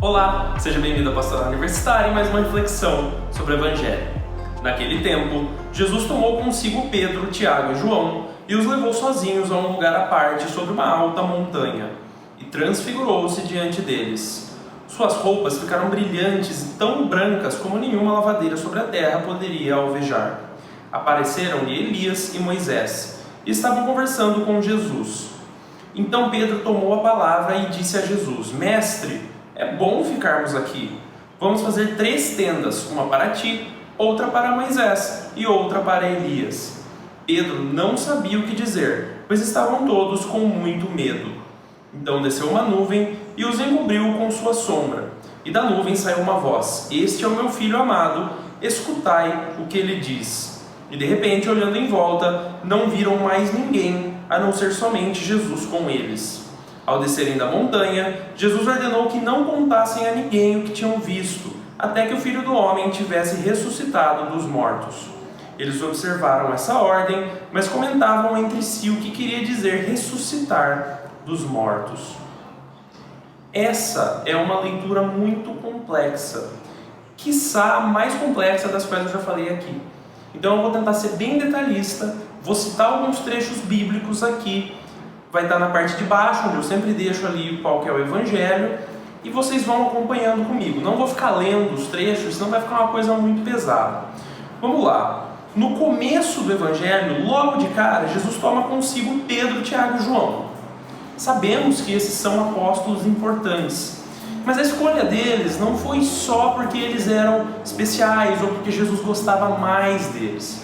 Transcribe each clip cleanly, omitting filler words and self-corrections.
Olá, seja bem-vindo à Pastoral Universitária e mais uma reflexão sobre o Evangelho. Naquele tempo, Jesus tomou consigo Pedro, Tiago e João e os levou sozinhos a um lugar à parte sobre uma alta montanha e transfigurou-se diante deles. Suas roupas ficaram brilhantes e tão brancas como nenhuma lavadeira sobre a terra poderia alvejar. Apareceram-lhe Elias e Moisés e estavam conversando com Jesus. Então Pedro tomou a palavra e disse a Jesus: Mestre, é bom ficarmos aqui. Vamos fazer 3 tendas, uma para ti, outra para Moisés e outra para Elias. Pedro não sabia o que dizer, pois estavam todos com muito medo. Então desceu uma nuvem e os encobriu com sua sombra. E da nuvem saiu uma voz: Este é o meu filho amado, escutai o que ele diz. E de repente, olhando em volta, não viram mais ninguém, a não ser somente Jesus com eles. Ao descerem da montanha, Jesus ordenou que não contassem a ninguém o que tinham visto, até que o Filho do Homem tivesse ressuscitado dos mortos. Eles observaram essa ordem, mas comentavam entre si o que queria dizer ressuscitar dos mortos. Essa é uma leitura muito complexa, quiçá a mais complexa das quais eu já falei aqui. Então eu vou tentar ser bem detalhista, vou citar alguns trechos bíblicos aqui. Vai estar na parte de baixo, onde eu sempre deixo ali qual que é o Evangelho, e vocês vão acompanhando comigo. Não vou ficar lendo os trechos, senão vai ficar uma coisa muito pesada. Vamos lá. No começo do Evangelho, logo de cara, Jesus toma consigo Pedro, Tiago e João. Sabemos que esses são apóstolos importantes, mas a escolha deles não foi só porque eles eram especiais ou porque Jesus gostava mais deles.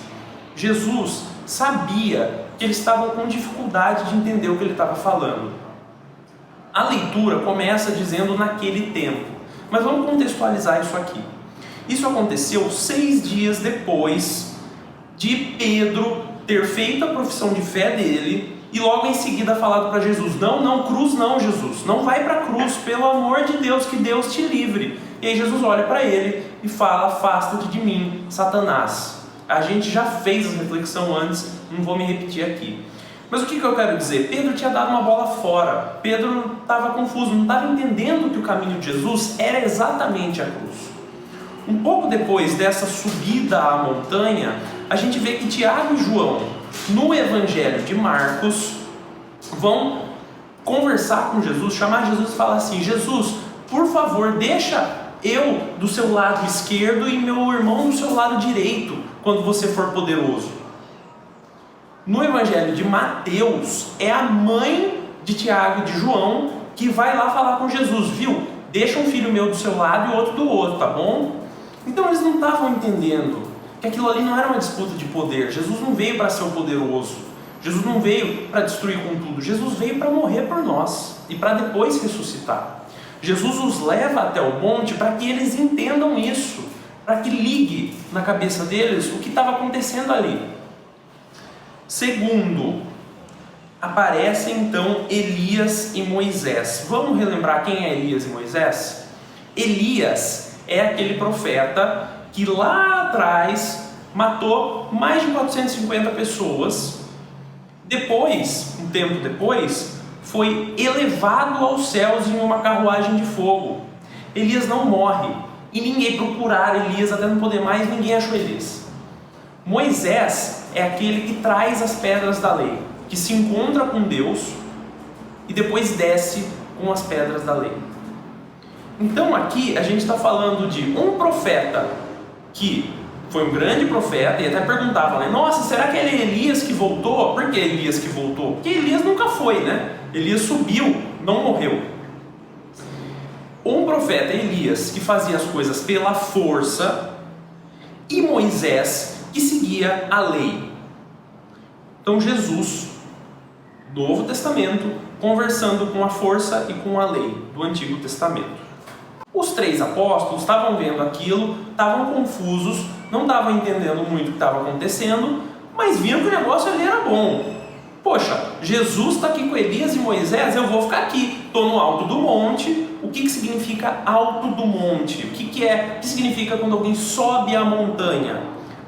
Jesus sabia que eles estavam com dificuldade de entender o que ele estava falando. A leitura começa dizendo naquele tempo, mas vamos contextualizar isso aqui. Isso aconteceu 6 dias depois de Pedro ter feito a profissão de fé dele e logo em seguida falado para Jesus: não, cruz não, Jesus, não vai para a cruz, pelo amor de Deus, que Deus te livre. E aí Jesus olha para ele e fala: afasta-te de mim, Satanás. A gente já fez essa reflexão antes, não vou me repetir aqui. Mas o que eu quero dizer? Pedro tinha dado uma bola fora. Pedro estava confuso, não estava entendendo que o caminho de Jesus era exatamente a cruz. Um pouco depois dessa subida à montanha, a gente vê que Tiago e João, no Evangelho de Marcos, vão conversar com Jesus, chamar Jesus e falar assim: Jesus, por favor, deixa eu do seu lado esquerdo e meu irmão do seu lado direito, quando você for poderoso. No Evangelho de Mateus, é a mãe de Tiago e de João que vai lá falar com Jesus: viu, deixa um filho meu do seu lado e outro do outro, tá bom? Então eles não estavam entendendo que aquilo ali não era uma disputa de poder. Jesus não veio para ser o poderoso, Jesus não veio para destruir com tudo, Jesus veio para morrer por nós e para depois ressuscitar. Jesus os leva até o monte para que eles entendam isso, para que ligue na cabeça deles o que estava acontecendo ali. Segundo, aparecem então Elias e Moisés. Vamos relembrar quem é Elias e Moisés? Elias é aquele profeta que lá atrás matou mais de 450 pessoas. Depois, um tempo depois, foi elevado aos céus em uma carruagem de fogo. Elias não morre, e ninguém procurar Elias até não poder mais, ninguém achou Elias. Moisés é aquele que traz as pedras da lei, que se encontra com Deus e depois desce com as pedras da lei. Então aqui a gente está falando de um profeta que foi um grande profeta, e até perguntava, né? Nossa, será que é Elias que voltou? Por que Elias que voltou? Porque Elias nunca foi, né? Elias subiu, não morreu. Um profeta, Elias, que fazia as coisas pela força, e Moisés, que seguia a lei. Então Jesus, Novo Testamento, conversando com a força e com a lei do Antigo Testamento. Os 3 apóstolos estavam vendo aquilo, estavam confusos, não estavam entendendo muito o que estava acontecendo, mas viram que o negócio ali era bom. Poxa, Jesus está aqui com Elias e Moisés, eu vou ficar aqui, estou no alto do monte. O que significa alto do monte? O que significa quando alguém sobe a montanha?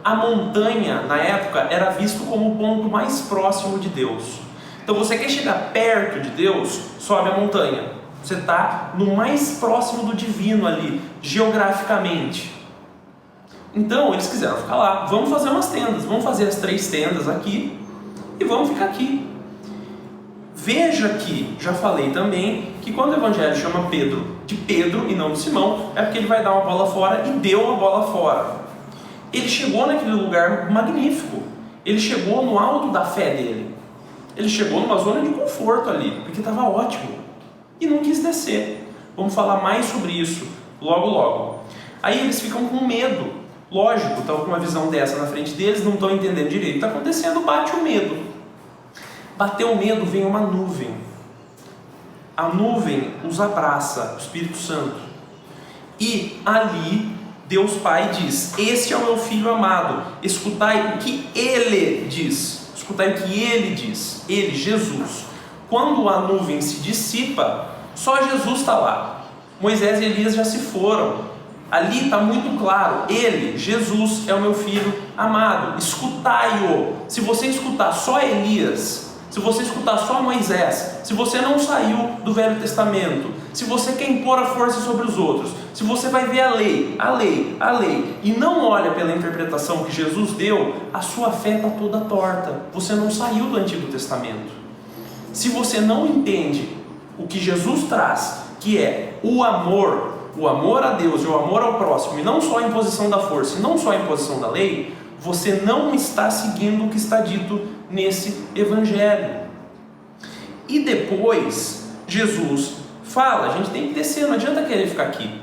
A montanha, na época, era visto como o ponto mais próximo de Deus. Então você quer chegar perto de Deus, sobe a montanha. Você está no mais próximo do divino ali, geograficamente. Então eles quiseram ficar lá. Vamos fazer umas tendas, vamos fazer as 3 tendas aqui e vamos ficar aqui. Veja que, já falei também, que quando o Evangelho chama Pedro de Pedro e não de Simão, é porque ele vai dar uma bola fora e deu uma bola fora. Ele chegou naquele lugar magnífico. Ele chegou no alto da fé dele. Ele chegou numa zona de conforto ali, porque estava ótimo. E não quis descer. Vamos falar mais sobre isso logo logo. Aí eles ficam com medo. Lógico, estão com uma visão dessa na frente deles, não estão entendendo direito o que está acontecendo, bate o medo. Bateu o medo, vem uma nuvem. A nuvem os abraça, o Espírito Santo. E ali Deus Pai diz: este é o meu Filho amado, escutai o que Ele diz. Escutai o que Ele diz. Ele, Jesus. Quando a nuvem se dissipa, só Jesus está lá. Moisés e Elias já se foram. Ali está muito claro, Ele, Jesus, é o meu Filho amado. Escutai-o. Se você escutar só Elias, se você escutar só Moisés, se você não saiu do Velho Testamento, se você quer impor a força sobre os outros, se você vai ver a lei, e não olha pela interpretação que Jesus deu, a sua fé está toda torta. Você não saiu do Antigo Testamento. Se você não entende o que Jesus traz, que é o amor a Deus e o amor ao próximo, e não só a imposição da força, e não só a imposição da lei, você não está seguindo o que está dito nesse Evangelho. E depois, Jesus fala, a gente tem que descer, não adianta querer ficar aqui.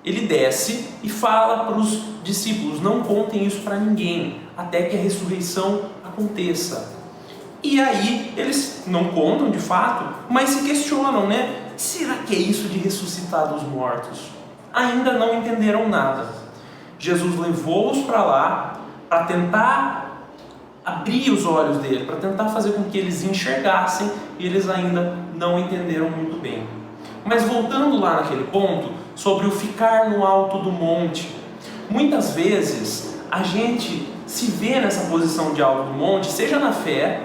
Ele desce e fala para os discípulos: não contem isso para ninguém, até que a ressurreição aconteça. E aí, eles não contam de fato, mas se questionam, né? Será que é isso de ressuscitar dos mortos? Ainda não entenderam nada. Jesus levou-os para lá para tentar abrir os olhos dele, para tentar fazer com que eles enxergassem, e eles ainda não entenderam muito bem. Mas voltando lá naquele ponto, sobre o ficar no alto do monte, muitas vezes a gente se vê nessa posição de alto do monte, seja na fé,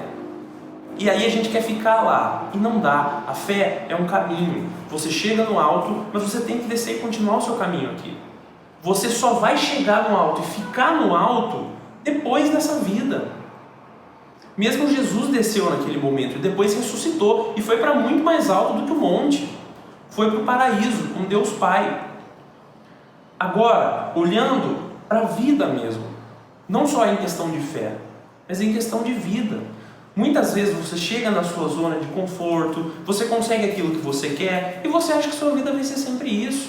e aí a gente quer ficar lá, e não dá. A fé é um caminho. Você chega no alto, mas você tem que descer e continuar o seu caminho aqui. Você só vai chegar no alto e ficar no alto depois dessa vida. Mesmo Jesus desceu naquele momento e depois ressuscitou e foi para muito mais alto do que o monte. Foi para o paraíso, com Deus Pai. Agora, olhando para a vida mesmo, não só em questão de fé, mas em questão de vida. Muitas vezes você chega na sua zona de conforto, você consegue aquilo que você quer e você acha que sua vida vai ser sempre isso.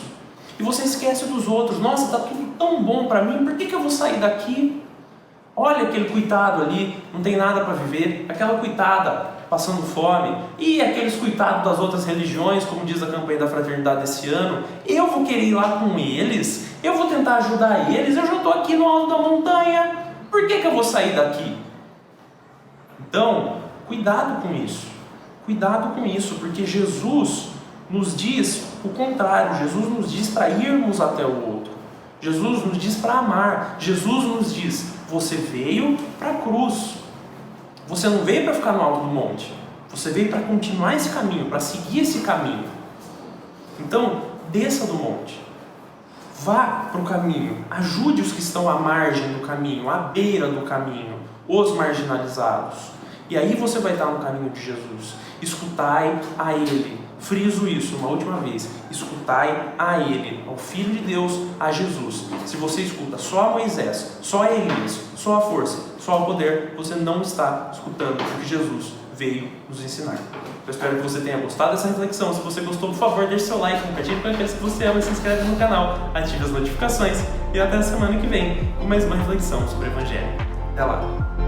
E você esquece dos outros. Nossa, está tudo tão bom para mim, por que eu vou sair daqui? Olha aquele coitado ali, não tem nada para viver. Aquela coitada passando fome. E aqueles coitados das outras religiões, como diz a campanha da fraternidade desse ano. Eu vou querer ir lá com eles? Eu vou tentar ajudar eles? Eu já estou aqui no alto da montanha. Por que eu vou sair daqui? Então, cuidado com isso. Cuidado com isso, porque Jesus nos diz o contrário. Jesus nos diz para irmos até o outro. Jesus nos diz para amar. Jesus nos diz: você veio para a cruz. Você não veio para ficar no alto do monte. Você veio para continuar esse caminho, para seguir esse caminho. Então, desça do monte. Vá para o caminho. Ajude os que estão à margem do caminho, à beira do caminho, os marginalizados. E aí você vai estar no caminho de Jesus. Escutai a Ele. Friso isso uma última vez. Escutai a Ele, ao Filho de Deus, a Jesus. Se você escuta só a Moisés, só a Elias, só a força, só o poder, você não está escutando o que Jesus veio nos ensinar. Eu espero que você tenha gostado dessa reflexão. Se você gostou, por favor, deixe seu like, compartilhe com aqueles que você ama, se inscreve no canal, ative as notificações e até a semana que vem com mais uma reflexão sobre o Evangelho. Até lá!